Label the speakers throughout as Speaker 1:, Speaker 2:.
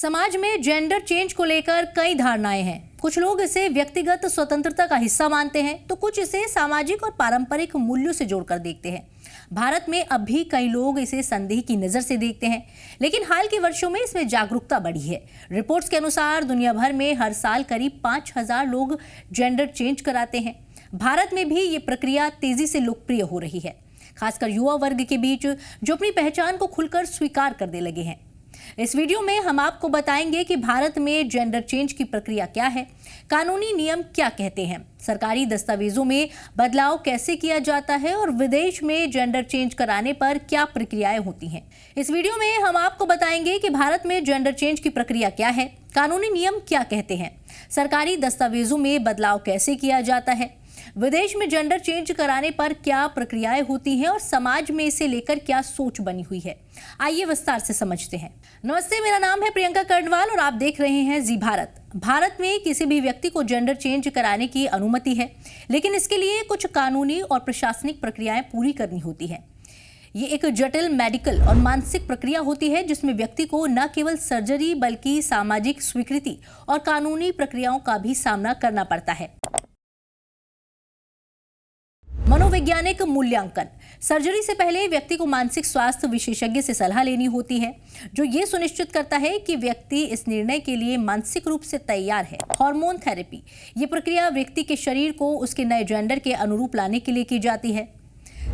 Speaker 1: समाज में gender change को लेकर कई धारणाएं हैं। कुछ लोग इसे व्यक्तिगत स्वतंत्रता का हिस्सा मानते हैं, तो कुछ इसे सामाजिक और पारंपरिक मूल्यों से जोड़कर देखते हैं। भारत में अब भी कई लोग इसे संदेह की नजर से देखते हैं, लेकिन हाल के वर्षों में इसमें जागरूकता बढ़ी है। रिपोर्ट्स के अनुसार दुनिया भर में हर साल करीब 5,000 लोग जेंडर चेंज कराते हैं। भारत में भी ये प्रक्रिया तेजी से लोकप्रिय हो रही है, खासकर युवा वर्ग के बीच, जो अपनी पहचान को खुलकर स्वीकार करने लगे हैं। इस वीडियो में हम आपको बताएंगे कि भारत में जेंडर चेंज की प्रक्रिया क्या है, कानूनी नियम क्या कहते हैं, सरकारी दस्तावेजों में बदलाव कैसे किया जाता है और विदेश में जेंडर चेंज कराने पर क्या प्रक्रियाएं होती हैं। इस वीडियो में हम आपको बताएंगे कि भारत में जेंडर चेंज की प्रक्रिया क्या है, कानूनी नियम क्या कहते हैं, सरकारी दस्तावेजों में बदलाव कैसे किया जाता है, विदेश में जेंडर चेंज कराने पर क्या प्रक्रियाएं होती हैं और समाज में इसे लेकर क्या सोच बनी हुई है। आइए विस्तार से समझते हैं। नमस्ते, मेरा नाम है प्रियंका कर्णवाल और आप देख रहे हैं जी भारत। भारत में किसी भी व्यक्ति को जेंडर चेंज कराने की अनुमति है, लेकिन इसके लिए कुछ कानूनी और प्रशासनिक प्रक्रियाएं पूरी करनी होती है। ये एक जटिल मेडिकल और मानसिक प्रक्रिया होती है, जिसमें व्यक्ति को न केवल सर्जरी बल्कि सामाजिक स्वीकृति और कानूनी प्रक्रियाओं का भी सामना करना पड़ता है। मनोवैज्ञानिक मूल्यांकन। सर्जरी से पहले व्यक्ति को मानसिक स्वास्थ्य विशेषज्ञ से सलाह लेनी होती है, जो ये सुनिश्चित करता है कि व्यक्ति इस निर्णय के लिए मानसिक रूप से तैयार है। Hormone therapy. ये प्रक्रिया व्यक्ति के शरीर को उसके नए जेंडर के अनुरूप लाने के लिए की जाती है।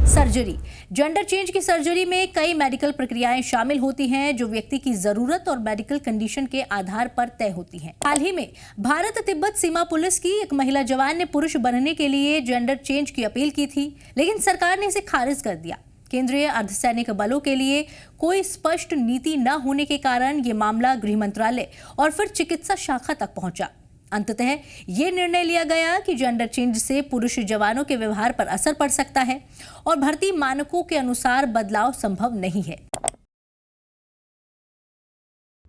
Speaker 1: सर्जरी। जेंडर चेंज की सर्जरी में कई मेडिकल प्रक्रियाएं शामिल होती हैं, जो व्यक्ति की जरूरत और मेडिकल कंडीशन के आधार पर तय होती हैं। हाल ही में भारत तिब्बत सीमा पुलिस की एक महिला जवान ने पुरुष बनने के लिए जेंडर चेंज की अपील की थी, लेकिन सरकार ने इसे खारिज कर दिया। केंद्रीय अर्धसैनिक बलों के लिए कोई स्पष्ट नीति न होने के कारण ये मामला गृह मंत्रालय और फिर चिकित्सा शाखा तक पहुंचा। अंततः ये निर्णय लिया गया कि जेंडर चेंज से पुरुष जवानों के व्यवहार पर असर पड़ सकता है और भर्ती मानकों के अनुसार बदलाव संभव नहीं है।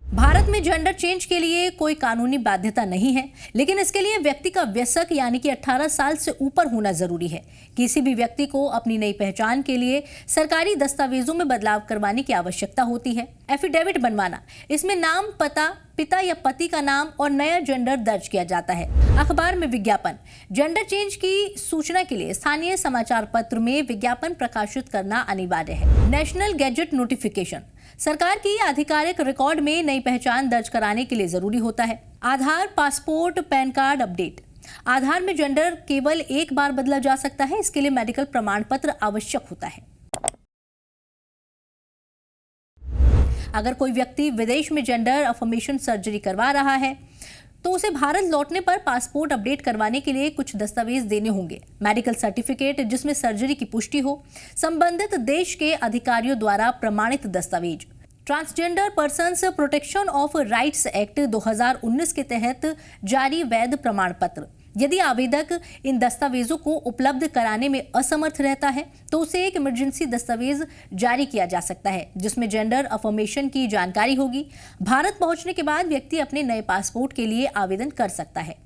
Speaker 1: भारत में जेंडर चेंज के लिए कोई कानूनी बाध्यता नहीं है, लेकिन इसके लिए व्यक्ति का वयस्क यानी कि 18 साल से ऊपर होना जरूरी है। किसी भी व्यक्ति को अपनी नई पहचान के लिए सरकारी दस्तावेजों में बदलाव करवाने की आवश्यकता होती है। एफिडेविट बनवाना, इसमें नाम, पता, पिता या पति का नाम और नया जेंडर दर्ज किया जाता है। अखबार में विज्ञापन। जेंडर चेंज की सूचना के लिए स्थानीय समाचार पत्र में विज्ञापन प्रकाशित करना अनिवार्य है। National gadget notification. सरकार की आधिकारिक रिकॉर्ड में नई पहचान दर्ज कराने के लिए जरूरी होता है। आधार, पासपोर्ट, पैन कार्ड अपडेट। आधार में जेंडर केवल एक बार बदला जा सकता है, इसके लिए मेडिकल प्रमाण पत्र आवश्यक होता है। अगर कोई व्यक्ति विदेश में जेंडर अफर्मेशन सर्जरी करवा रहा है, तो उसे भारत लौटने पर पासपोर्ट अपडेट करवाने के लिए कुछ दस्तावेज देने होंगे। मेडिकल सर्टिफिकेट जिसमें सर्जरी की पुष्टि हो, संबंधित देश के अधिकारियों द्वारा प्रमाणित दस्तावेज। Transgender persons protection of rights act 2019 के तहत जारी वैध प्रमाण पत्र। यदि आवेदक इन दस्तावेजों को उपलब्ध कराने में असमर्थ रहता है, तो उसे एक इमरजेंसी दस्तावेज जारी किया जा सकता है, जिसमें जेंडर अफर्मेशन की जानकारी होगी। भारत पहुंचने के बाद व्यक्ति अपने नए पासपोर्ट के लिए आवेदन कर सकता है।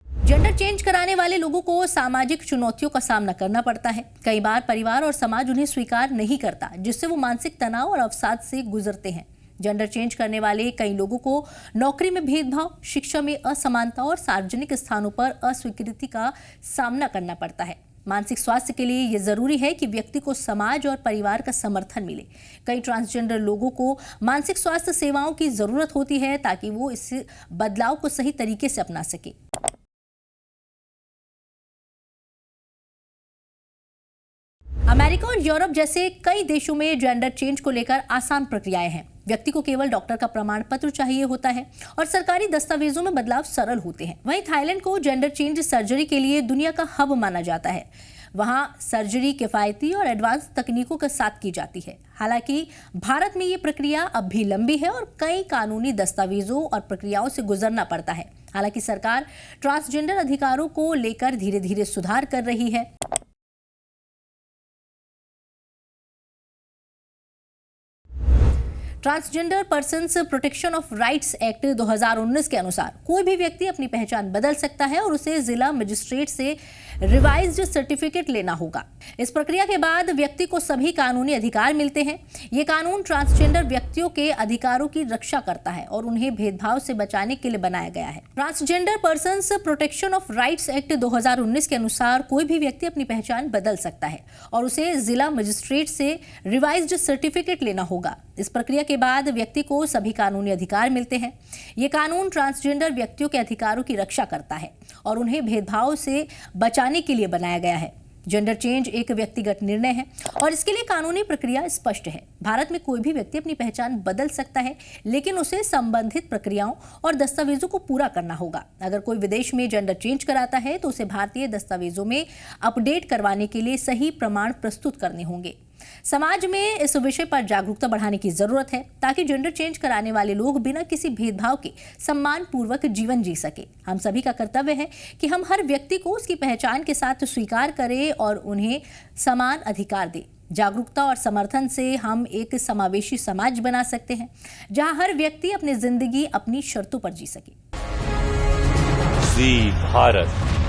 Speaker 1: जेंडर चेंज कराने वाले लोगों को सामाजिक चुनौतियों का सामना करना पड़ता है। कई बार परिवार और समाज उन्हें स्वीकार नहीं करता, जिससे वो मानसिक तनाव और अवसाद से गुजरते हैं। जेंडर चेंज करने वाले कई लोगों को नौकरी में भेदभाव, शिक्षा में असमानता और सार्वजनिक स्थानों पर अस्वीकृति का सामना करना पड़ता है। मानसिक स्वास्थ्य के लिए यह जरूरी है कि व्यक्ति को समाज और परिवार का समर्थन मिले। कई ट्रांसजेंडर लोगों को मानसिक स्वास्थ्य सेवाओं की जरूरत होती है, ताकि वो इस बदलाव को सही तरीके से अपना सके। अमेरिका और यूरोप जैसे कई देशों में जेंडर चेंज को लेकर आसान प्रक्रियाएं हैं। व्यक्ति को केवल डॉक्टर का प्रमाण पत्र चाहिए होता है और सरकारी दस्तावेजों में बदलाव सरल होते हैं। वहीं थाईलैंड को जेंडर चेंज सर्जरी के लिए दुनिया का हब माना जाता है। वहां सर्जरी किफायती और एडवांस तकनीकों के साथ की जाती है। हालांकि भारत में ये प्रक्रिया अब भी लंबी है और कई कानूनी दस्तावेजों और प्रक्रियाओं से गुजरना पड़ता है। हालांकि सरकार ट्रांसजेंडर अधिकारों को लेकर धीरे धीरे सुधार कर रही है। Transgender persons protection of rights act 2019 के अनुसार कोई भी व्यक्ति अपनी पहचान बदल सकता है और उसे जिला मजिस्ट्रेट से रिवाइज्ड सर्टिफिकेट लेना होगा। इस प्रक्रिया के बाद व्यक्ति को सभी कानूनी अधिकार मिलते हैं। ये कानून ट्रांसजेंडर व्यक्तियों के अधिकारों की रक्षा करता है और उन्हें भेदभाव से बचाने के लिए बनाया गया है। Transgender persons protection of rights act 2019 के अनुसार कोई भी व्यक्ति अपनी पहचान बदल सकता है और उसे जिला मजिस्ट्रेट से रिवाइज्ड सर्टिफिकेट लेना होगा। इस प्रक्रिया के बाद व्यक्ति को सभी कानूनी अधिकार मिलते हैं। ये कानून ट्रांसजेंडर व्यक्तियों के अधिकारों की रक्षा करता है और उन्हें भेदभाव से बचाने के लिए बनाया गया है। जेंडर चेंज एक व्यक्तिगत निर्णय है और इसके लिए कानूनी प्रक्रिया स्पष्ट है। भारत में कोई भी व्यक्ति अपनी पहचान बदल सकता है, लेकिन उसे संबंधित प्रक्रियाओं और दस्तावेजों को पूरा करना होगा। अगर कोई विदेश में जेंडर चेंज कराता है तो उसे भारतीय दस्तावेजों में अपडेट करवाने के लिए सही प्रमाण प्रस्तुत करने होंगे। समाज में इस विषय पर जागरूकता बढ़ाने की जरूरत है ताकि जेंडर चेंज कराने वाले लोग बिना किसी भेदभाव के सम्मान पूर्वक जीवन जी सके। हम सभी का कर्तव्य है कि हम हर व्यक्ति को उसकी पहचान के साथ स्वीकार करें और उन्हें समान अधिकार दें। जागरूकता और समर्थन से हम एक समावेशी समाज बना सकते हैं जहां हर व्यक्ति अपनी जिंदगी अपनी शर्तों पर जी सके।
Speaker 2: जी भारत।